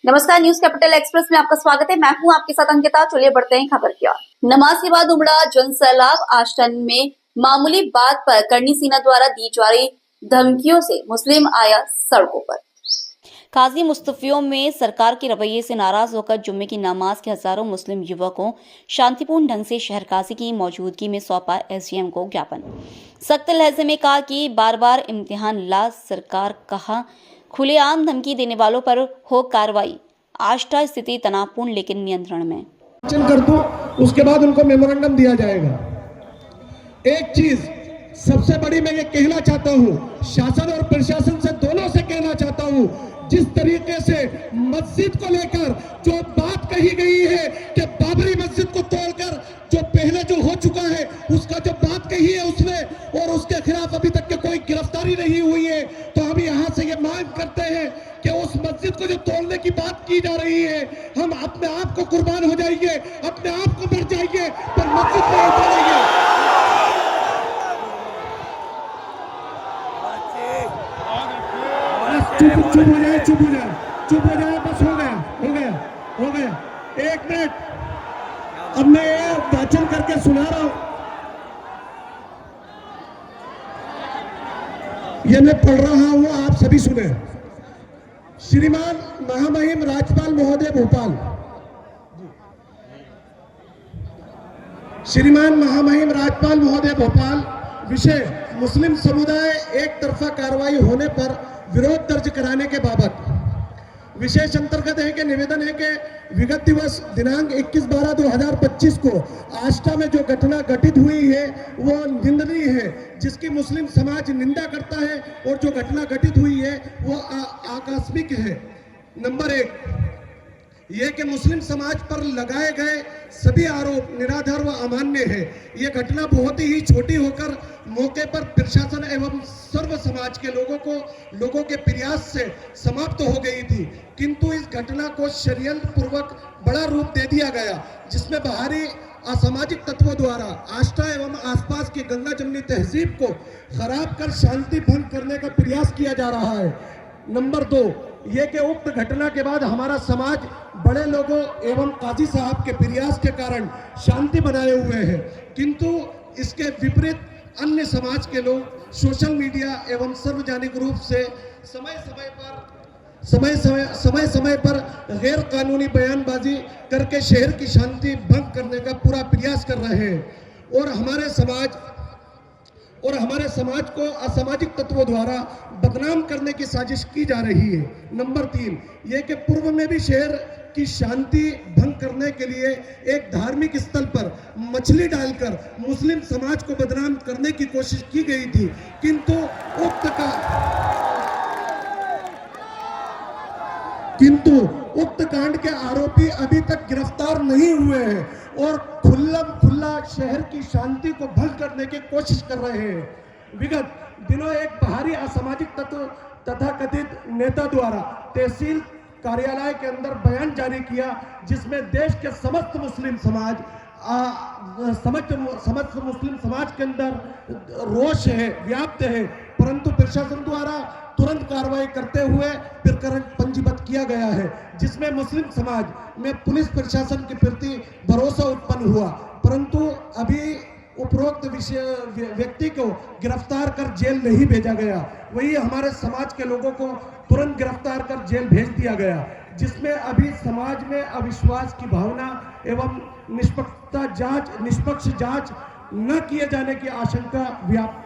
नमस्कार, news capital express में आपका स्वागत है। मैं हूं आपके साथ अंकिता। चलिए बढ़ते हैं खबर की ओर। नमाज के बाद उमड़ा जन सैलाब। आश्रम में मामूली बात पर करनी सेना द्वारा दी जा रही धमकियों से मुस्लिम आया सड़कों पर। काजी मुस्तफियों में सरकार के रवैये से नाराज होकर जुम्मे की नमाज के हजारों मुस्लिम युवकों शांतिपूर्ण ढंग से शहर काजी की मौजूदगी में सौंपा एसडीएम को ज्ञापन। सख्त लहजे में कहा कि बार बार इम्तिहान ला सरकार, कहा खुलेआम धमकी देने वालों पर हो कार्रवाई। आष्टा स्थिति तनावपूर्ण लेकिन नियंत्रण में। कर दूं, उसके बाद उनको मेमोरेंडम दिया जाएगा। एक चीज सबसे बड़ी मैं ये कहना चाहता हूं, शासन और प्रशासन से दोनों से कहना चाहता हूं, जिस तरीके से मस्जिद को लेकर जो बात कही गई है कि बाबरी मस्जिद को तोड़कर जो पहले जो हो चुका है उसका जो बात कही है उसमें, और उसके खिलाफ अभी तक के कोई गिरफ्तारी नहीं हुई है, तो हम यहां से ये मांग करते हैं कि उस मस्जिद को जो तोड़ने की बात की जा रही है, हम अपने आप को कुर्बान हो जाएंगे, अपने आप को मर जाएंगे, पर मस्जिद नहीं तोड़ेंगे। चुप हो जाए, चुप हो जाए, चुप हो जाए, बस हो गया, हो गया, हो गया। एक मिनट, अब मैं ये वाचन करके सुना रहा हूं, ये मैं पढ़ रहा हूं, आप सभी सुने। श्रीमान महामहिम राज्यपाल महोदय भोपाल, श्रीमान महामहिम राज्यपाल महोदय भोपाल, विषय मुस्लिम समुदाय एक तरफा कार्रवाई होने पर विरोध दर्ज कराने के बाबत। विशेष अंतर्गत है कि निवेदन है कि विगत दिवस दिनांक 21/12/2025 को आष्टा में जो घटना घटित हुई है वो निंदनीय है, जिसकी मुस्लिम समाज निंदा करता है, और जो घटना घटित हुई है वो आकस्मिक है। नंबर 1 यह कि मुस्लिम समाज पर लगाए गए सभी आरोप निराधार व अमान्य है। यह घटना बहुत ही छोटी होकर मौके पर प्रशासन एवं सर्व समाज के लोगों के प्रयास से समाप्त हो गई थी, किंतु इस घटना को षड्यंत्र पूर्वक बड़ा रूप दे दिया गया, जिसमें बाहरी असामाजिक तत्वों द्वारा आष्टा एवं आसपास की गंगा जमनी तहजीब को खराब कर शांति भंग करने का प्रयास किया जा रहा है। नंबर 2 ये कि उक्त घटना के बाद हमारा समाज बड़े लोगों एवं काजी साहब के प्रयास के कारण शांति बनाए हुए हैं, किंतु इसके विपरीत अन्य समाज के लोग सोशल मीडिया एवं सार्वजनिक रूप से समय समय पर गैर कानूनी बयानबाजी करके शहर की शांति भंग करने का पूरा प्रयास कर रहे हैं, और हमारे समाज को असामाजिक तत्वों द्वारा बदनाम करने की साजिश की जा रही है। नंबर 3 ये कि पूर्व में भी शहर की शांति भंग करने के लिए एक धार्मिक स्थल पर मछली डालकर मुस्लिम समाज को बदनाम करने की कोशिश की गई थी, किंतु उक्त कांड के आरोपी अभी तक गिरफ्तार नहीं हुए हैं और खुल्ला शहर की शांति को भंग करने की कोशिश कर रहे हैं। विगत दिनों एक बाहरी असामाजिक तत्व तथाकथित नेता द्वारा तहसील कार्यालय के अंदर बयान जारी किया, जिसमें देश के समस्त मुस्लिम समाज के अंदर रोष है, व्याप्त है, परंतु प्रशासन द्वारा तुरंत कार्रवाई करते हुए प्रकरण पंजीबद्ध किया गया है, जिसमें मुस्लिम समाज में पुलिस प्रशासन के प्रति भरोसा उत्पन्न हुआ, परंतु अभी उपरोक्त व्यक्ति को गिरफ्तार कर जेल नहीं भेजा गया। वही हमारे समाज के लोगों को तुरंत गिरफ्तार कर जेल भेज दिया गया, जिसमें अभी समाज में अविश्वास की भावना एवं निष्पक्ष जांच न किए जाने की आशंका व्याप्त।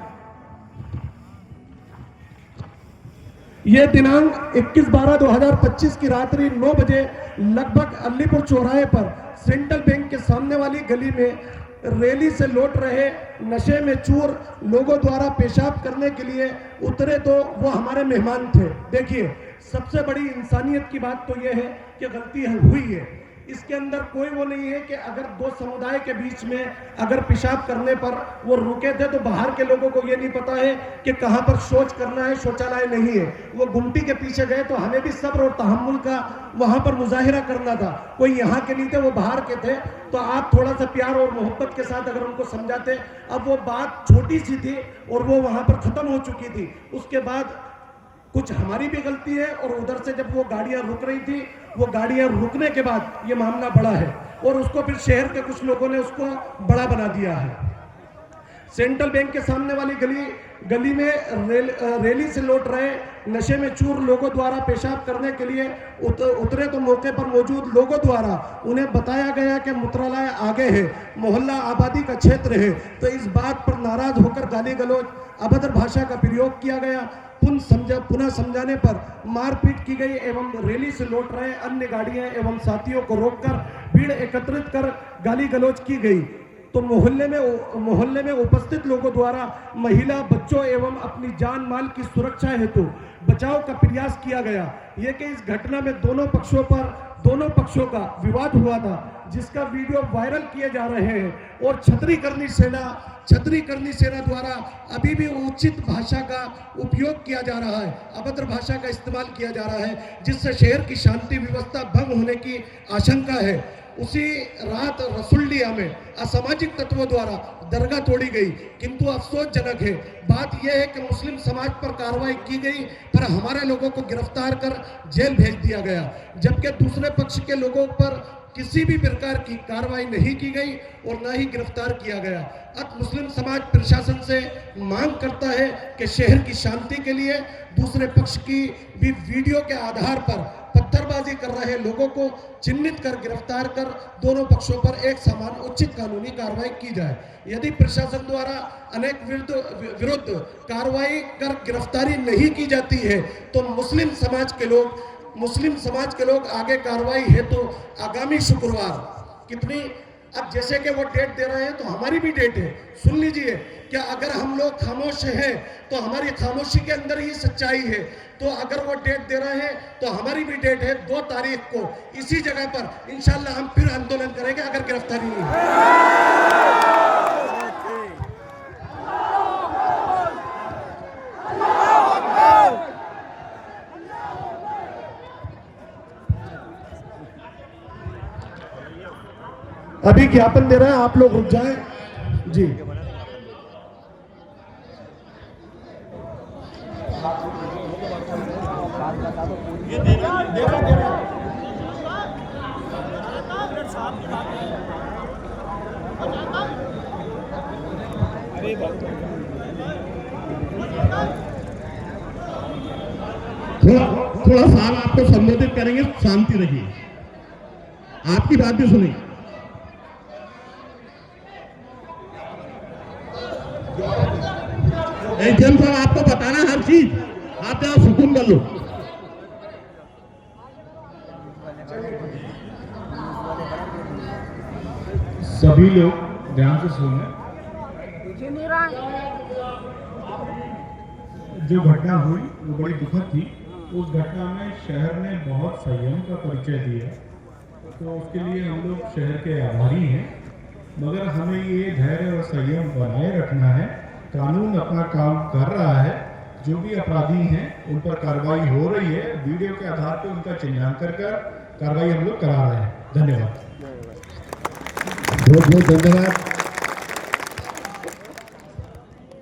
ये दिनांक 21/12/2025 की रात्रि 9 बजे लगभग अलीपुर चौराहे पर सेंट्रल बैंक के सामने वाली गली में रैली से लौट रहे नशे में चूर लोगों द्वारा पेशाब करने के लिए उतरे, तो वो हमारे मेहमान थे। देखिए, सबसे बड़ी इंसानियत की बात तो ये है कि गलती हुई है, इसके अंदर कोई वो नहीं है कि अगर दो समुदाय के बीच में अगर पेशाब करने पर वो रुके थे, तो बाहर के लोगों को ये नहीं पता है कि कहाँ पर शौच करना है, शौचालय नहीं है, वो गुमटी के पीछे गए, तो हमें भी सब्र और तहम्मुल का वहां पर मुजाहिरा करना था। कोई यहाँ के नहीं थे, वो बाहर के थे, तो आप थोड़ा सा प्यार और मोहब्बत के साथ अगर उनको समझाते। अब वो बात छोटी सी थी और वो वहां पर खत्म हो चुकी थी। उसके बाद कुछ हमारी भी गलती है और उधर से जब वो गाड़ियां रुक रही थी, वो गाड़ियां रुकने के बाद ये मामला बढ़ा है और उसको फिर शहर के कुछ लोगों ने उसको बड़ा बना दिया है। सेंट्रल बैंक के सामने वाली गली में रैली से लौट रहे नशे में चूर लोगों द्वारा पेशाब करने के लिए उतरे तो मौके पर मौजूद लोगों द्वारा उन्हें बताया गया कि मूत्रालय आगे है, मोहल्ला आबादी का क्षेत्र है, तो इस बात पर नाराज होकर गाली गलौज अभद्र भाषा का प्रयोग किया गया। पुनः समझाने पर मारपीट की गई एवं रैली से लौट रहे अन्य गाड़ियां एवं साथियों को रोककर भीड़ एकत्रित कर गाली गलौज की गई। तो मोहल्ले में उपस्थित लोगों द्वारा महिला, बच्चों एवं अपनी जान माल की सुरक्षा हेतु बचाव का प्रयास किया गया। यह कि इस घटना में दोनों पक्षों का विवाद हुआ था, जिसका वीडियो वायरल किए जा रहे हैं और छतरी करनी सेना द्वारा अभी भी उचित भाषा का उपयोग किया जा रहा है, अभद्र भाषा का इस्तेमाल किया जा रहा है, जिससे शहर की शांति व्यवस्था भंग होने की आशंका है। उसी रात रसुल्लिया में असामाजिक तत्वों द्वारा दरगाह तोड़ी गई, किंतु अफसोसजनक है बात यह है कि मुस्लिम समाज पर कार्रवाई की गई पर हमारे लोगों को गिरफ्तार कर जेल भेज दिया गया, जबकि दूसरे पक्ष के लोगों पर किसी भी प्रकार की कार्रवाई नहीं की गई और न ही गिरफ्तार किया गया। अब मुस्लिम समाज प्रशासन से मांग करता है कि शहर की शांति के लिए दूसरे पक्ष की भी वीडियो के आधार पर पत्थरबाजी कर रहे लोगों को चिन्हित कर गिरफ्तार कर दोनों पक्षों पर एक समान उचित कानूनी कार्रवाई की जाए। यदि प्रशासन द्वारा अनेक विरुद्ध कार्रवाई कर गिरफ्तारी नहीं की जाती है तो मुस्लिम समाज के लोग आगे कार्रवाई हेतु तो आगामी शुक्रवार अब जैसे कि वो डेट दे रहे हैं तो हमारी भी डेट है, सुन लीजिए, क्या अगर हम लोग खामोश हैं तो हमारी खामोशी के अंदर ही सच्चाई है। तो अगर वो डेट दे रहे हैं तो हमारी भी डेट है 2 तारीख को इसी जगह पर इंशाल्लाह हम फिर आंदोलन करेंगे अगर गिरफ्तारी नहीं है। अभी ज्ञापन दे रहे हैं, आप लोग रुक जाएं जी। थोड़ा साहब आपको संबोधित करेंगे, शांति रखिए, आपकी बात भी सुनिए। जन साहब आपको बताना हर चीज, आप जरा सुकून कर लो। सभी लोग ध्यान से सुने। जो घटना हुई वो बड़ी दुखद थी। उस घटना में शहर ने बहुत संयम का परिचय दिया, तो उसके लिए हम लोग शहर के आभारी हैं। मगर हमें ये धैर्य और संयम बनाए रखना है। कानून अपना काम कर रहा है, जो भी अपराधी हैं उन पर कार्रवाई हो रही है। वीडियो के आधार पर उनका चिन्हांकन कर कार्रवाई हम लोग करा रहे हैं। धन्यवाद। बहुत बहुत धन्यवाद।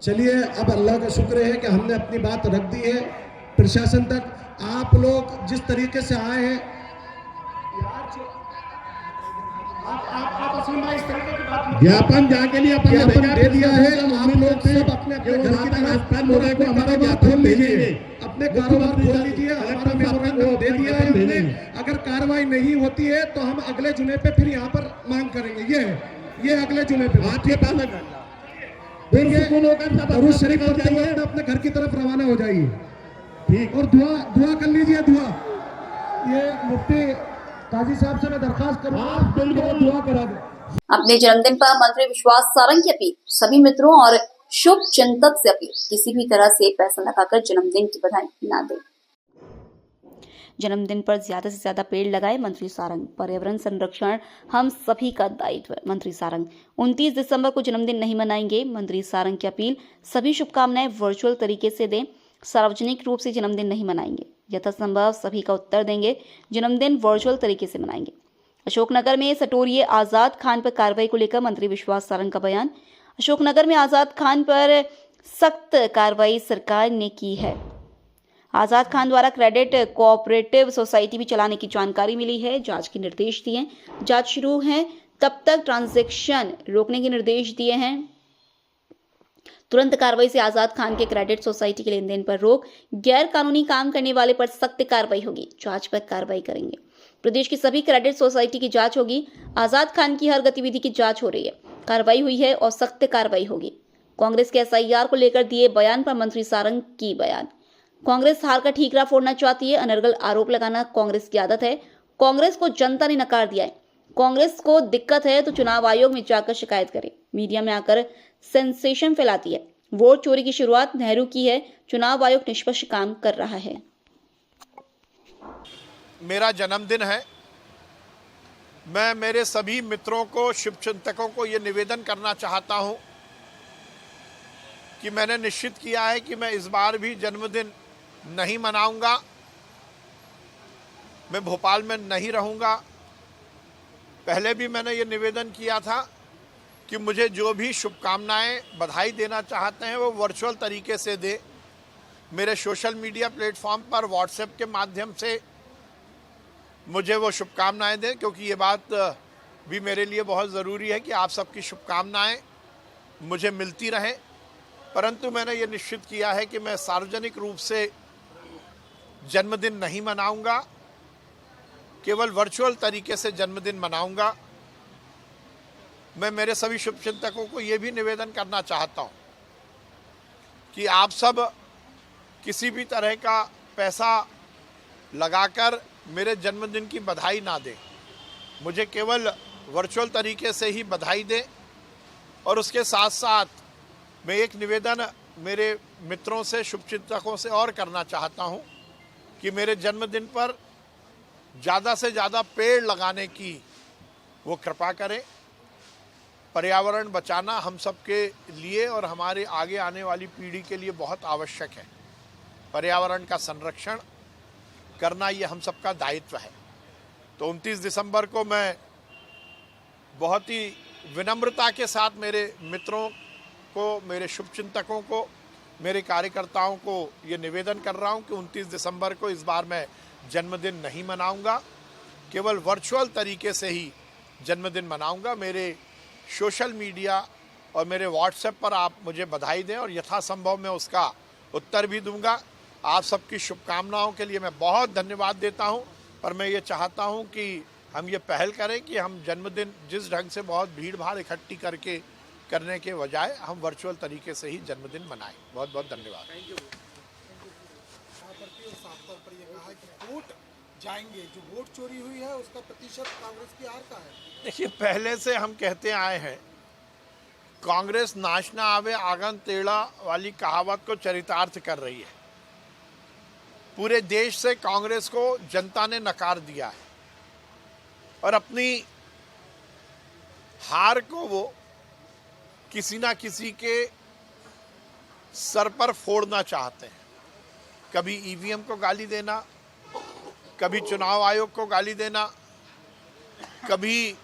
चलिए, अब अल्लाह का शुक्र है कि हमने अपनी बात रख दी है प्रशासन तक। आप लोग जिस तरीके से आए हैं, ज्ञापन जाके लिए अपन दे दिया है। आप लोग सब अपने अपने घर की तरफ हमारा ज्ञापन खोल लीजिए, अपने कारोबार खोल लीजिए। हमारा मेमोरेंडम दे दिया है हमने। अगर कार्रवाई नहीं होती है तो हम अगले जुमे पे फिर यहाँ पर मांग करेंगे। ये अगले जुमे पे आपके पास दरूद शरीफ पढ़ते हुए अपने घर की तरफ रवाना हो जाइए। ठीक, और दुआ कर लीजिए। दुआ, ये मुफ्ती काजी साहब से मैं दरखास्त करूंगा, दुआ करा दें। अपने जन्मदिन पर मंत्री विश्वास सारंग की अपील, सभी मित्रों और शुभ चिंतक से अपील, किसी भी तरह से पैसा लगाकर जन्मदिन की बधाई ना दें। जन्मदिन पर ज्यादा से ज्यादा पेड़ लगाए, मंत्री सारंग। पर्यावरण संरक्षण हम सभी का दायित्व, मंत्री सारंग। 29 दिसंबर को जन्मदिन नहीं मनाएंगे, मंत्री सारंग की अपील। सभी शुभकामनाएं वर्चुअल तरीके से दें, सार्वजनिक रूप से जन्मदिन नहीं मनाएंगे। यथासंभव सभी का उत्तर देंगे, जन्मदिन वर्चुअल तरीके से मनाएंगे। अशोकनगर में सटोरिये आजाद खान पर कार्रवाई को लेकर मंत्री विश्वास सारंग का बयान। अशोकनगर में आजाद खान पर सख्त कार्रवाई सरकार ने की है। आज़ाद खान द्वारा क्रेडिट कोऑपरेटिव सोसाइटी भी चलाने की जानकारी मिली है। जांच के निर्देश दिए, जांच शुरू है, तब तक ट्रांजैक्शन रोकने के निर्देश दिए हैं। तुरंत कार्रवाई से आज़ाद खान के क्रेडिट सोसाइटी के लेन देन पर रोक, गैर कानूनी काम करने वाले पर सख्त कार्रवाई होगी, जांच पर कार्रवाई करेंगे। प्रदेश की सभी क्रेडिट सोसाइटी की जांच होगी। आज़ाद खान की हर गतिविधि की जांच हो रही है, कार्रवाई हुई है और सख्त कार्रवाई होगी। कांग्रेस के एसआईआर को लेकर दिए बयान पर मंत्री सारंग की बयान। कांग्रेस हार का ठीकरा फोड़ना चाहती है। अनर्गल आरोप लगाना कांग्रेस की आदत है। कांग्रेस को जनता ने नकार दिया है। कांग्रेस को दिक्कत है तो चुनाव आयोग में जाकर शिकायत करे। मीडिया में आकर सेंसेशन फैलाती है। वोट चोरी की शुरुआत नेहरू की है। चुनाव आयोग निष्पक्ष काम कर रहा है। मेरा जन्मदिन है। मैं मेरे सभी मित्रों को, शुभचिंतकों को ये निवेदन करना चाहता हूं कि मैंने निश्चित किया है कि मैं इस बार भी जन्मदिन नहीं मनाऊंगा। मैं भोपाल में नहीं रहूंगा। पहले भी मैंने ये निवेदन किया था कि मुझे जो भी शुभकामनाएं, बधाई देना चाहते हैं वो वर्चुअल तरीके से दे। मेरे सोशल मीडिया प्लेटफॉर्म पर व्हाट्सएप के माध्यम से मुझे वो शुभकामनाएं दें, क्योंकि ये बात भी मेरे लिए बहुत ज़रूरी है कि आप सबकी शुभकामनाएं मुझे मिलती रहें। परंतु मैंने ये निश्चित किया है कि मैं सार्वजनिक रूप से जन्मदिन नहीं मनाऊंगा, केवल वर्चुअल तरीके से जन्मदिन मनाऊंगा। मैं मेरे सभी शुभचिंतकों को ये भी निवेदन करना चाहता हूं कि आप सब किसी भी तरह का पैसा लगाकर मेरे जन्मदिन की बधाई ना दें। मुझे केवल वर्चुअल तरीके से ही बधाई दें। और उसके साथ साथ मैं एक निवेदन मेरे मित्रों से, शुभचिंतकों से और करना चाहता हूं कि मेरे जन्मदिन पर ज़्यादा से ज़्यादा पेड़ लगाने की वो कृपा करें। पर्यावरण बचाना हम सबके लिए और हमारे आगे आने वाली पीढ़ी के लिए बहुत आवश्यक है। पर्यावरण का संरक्षण करना ये हम सबका दायित्व है। तो 29 दिसंबर को मैं बहुत ही विनम्रता के साथ मेरे मित्रों को, मेरे शुभचिंतकों को, मेरे कार्यकर्ताओं को ये निवेदन कर रहा हूँ कि 29 दिसंबर को इस बार मैं जन्मदिन नहीं मनाऊंगा, केवल वर्चुअल तरीके से ही जन्मदिन मनाऊंगा। मेरे सोशल मीडिया और मेरे व्हाट्सएप पर आप मुझे बधाई दें और यथासंभव मैं उसका उत्तर भी दूंगा। आप सबकी शुभकामनाओं के लिए मैं बहुत धन्यवाद देता हूं। पर मैं ये चाहता हूं कि हम ये पहल करें कि हम जन्मदिन जिस ढंग से बहुत भीड़ भाड़ इकट्ठी करने के बजाय हम वर्चुअल तरीके से ही जन्मदिन मनाएं। बहुत बहुत धन्यवाद। जाएंगे, जो वोट चोरी हुई है उसका प्रतिशत कांग्रेस की हार का है। देखिए, पहले से हम कहते आए हैं, कांग्रेस नाच ना आवे आंगन टेढ़ा वाली कहावत को चरितार्थ कर रही है। पूरे देश से कांग्रेस को जनता ने नकार दिया है और अपनी हार को वो किसी ना किसी के सर पर फोड़ना चाहते हैं। कभी ईवीएम को गाली देना, कभी चुनाव आयोग को गाली देना, कभी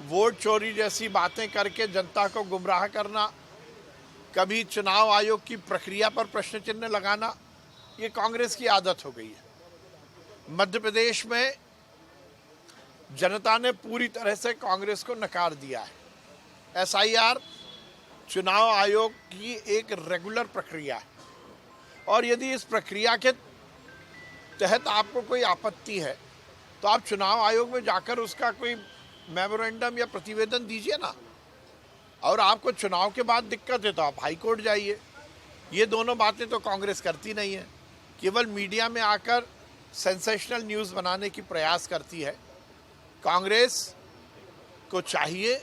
वोट चोरी जैसी बातें करके जनता को गुमराह करना, कभी चुनाव आयोग की प्रक्रिया पर प्रश्न चिन्ह लगाना। ये कांग्रेस की आदत हो गई है। मध्य प्रदेश में जनता ने पूरी तरह से कांग्रेस को नकार दिया है। एसआईआर चुनाव आयोग की एक रेगुलर प्रक्रिया है और यदि इस प्रक्रिया के तहत आपको कोई आपत्ति है तो आप चुनाव आयोग में जाकर उसका कोई मेमोरेंडम या प्रतिवेदन दीजिए ना। और आपको चुनाव के बाद दिक्कत है तो आप हाई कोर्ट जाइए। ये दोनों बातें तो कांग्रेस करती नहीं है, केवल मीडिया में आकर सेंसेशनल न्यूज़ बनाने की प्रयास करती है। कांग्रेस को चाहिए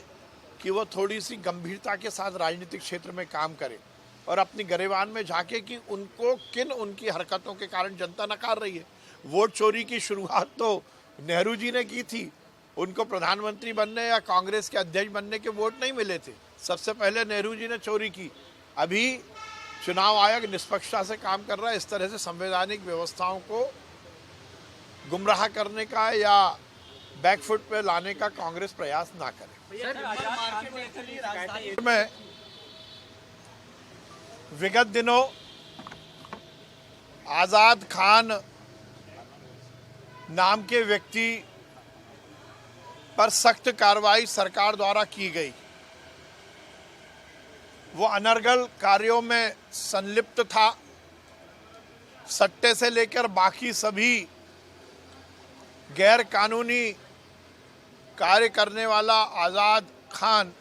कि वो थोड़ी सी गंभीरता के साथ राजनीतिक क्षेत्र में काम करे और अपनी गरेबान में झांके कि उनको किन उनकी हरकतों के कारण जनता नकार रही है। वोट चोरी की शुरुआत तो नेहरू जी ने की थी। उनको प्रधानमंत्री बनने या कांग्रेस के अध्यक्ष बनने के वोट नहीं मिले थे। सबसे पहले नेहरू जी ने चोरी की। अभी चुनाव आयोग निष्पक्षता से काम कर रहा है। इस तरह से संवैधानिक व्यवस्थाओं को गुमराह करने का या बैकफुट पे लाने का कांग्रेस प्रयास ना करे। मैं विगत दिनों आज़ाद खान नाम के व्यक्ति पर सख्त कार्रवाई सरकार द्वारा की गई। वो अनर्गल कार्यों में संलिप्त था। सट्टे से लेकर बाकी सभी गैर कानूनी कार्य करने वाला आज़ाद खान,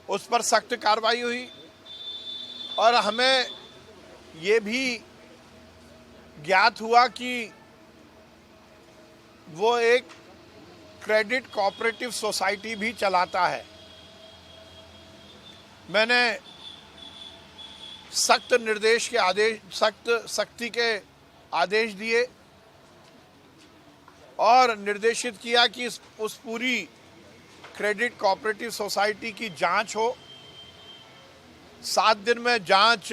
उस पर सख्त कार्रवाई हुई। और हमें ये भी ज्ञात हुआ कि वो एक क्रेडिट कोऑपरेटिव सोसाइटी भी चलाता है। मैंने सख्ती के आदेश दिए और निर्देशित किया कि उस पूरी क्रेडिट कोऑपरेटिव सोसाइटी की जांच हो। 7 दिन में जांच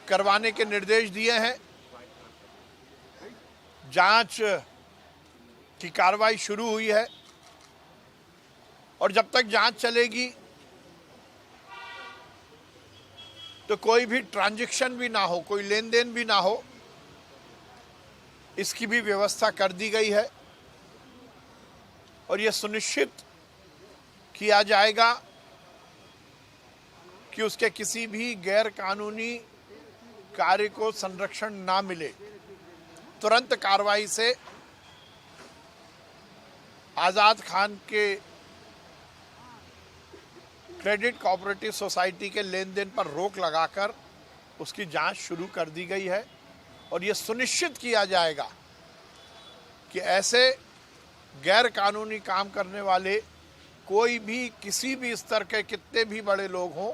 करवाने के निर्देश दिए हैं। जांच की कार्रवाई शुरू हुई है और जब तक जांच चलेगी तो कोई भी ट्रांजैक्शन भी ना हो, कोई लेन देन भी ना हो, इसकी भी व्यवस्था कर दी गई है। और यह सुनिश्चित किया जाएगा कि उसके किसी भी गैर कानूनी कार्य को संरक्षण ना मिले। तुरंत कार्रवाई से आज़ाद खान के क्रेडिट कोऑपरेटिव सोसाइटी के लेन देन पर रोक लगाकर उसकी जांच शुरू कर दी गई है। और ये सुनिश्चित किया जाएगा कि ऐसे गैर कानूनी काम करने वाले कोई भी किसी भी स्तर के कितने भी बड़े लोग हों,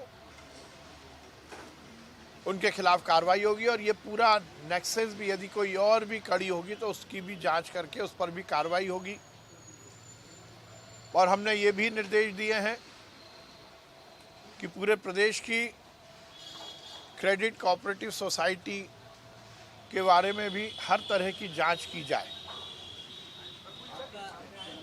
उनके खिलाफ कार्रवाई होगी। और ये पूरा नेक्सस भी, यदि कोई और भी कड़ी होगी तो उसकी भी जांच करके उस पर भी कार्रवाई होगी। और हमने ये भी निर्देश दिए हैं कि पूरे प्रदेश की क्रेडिट कोऑपरेटिव सोसाइटी के बारे में भी हर तरह की जांच की जाए।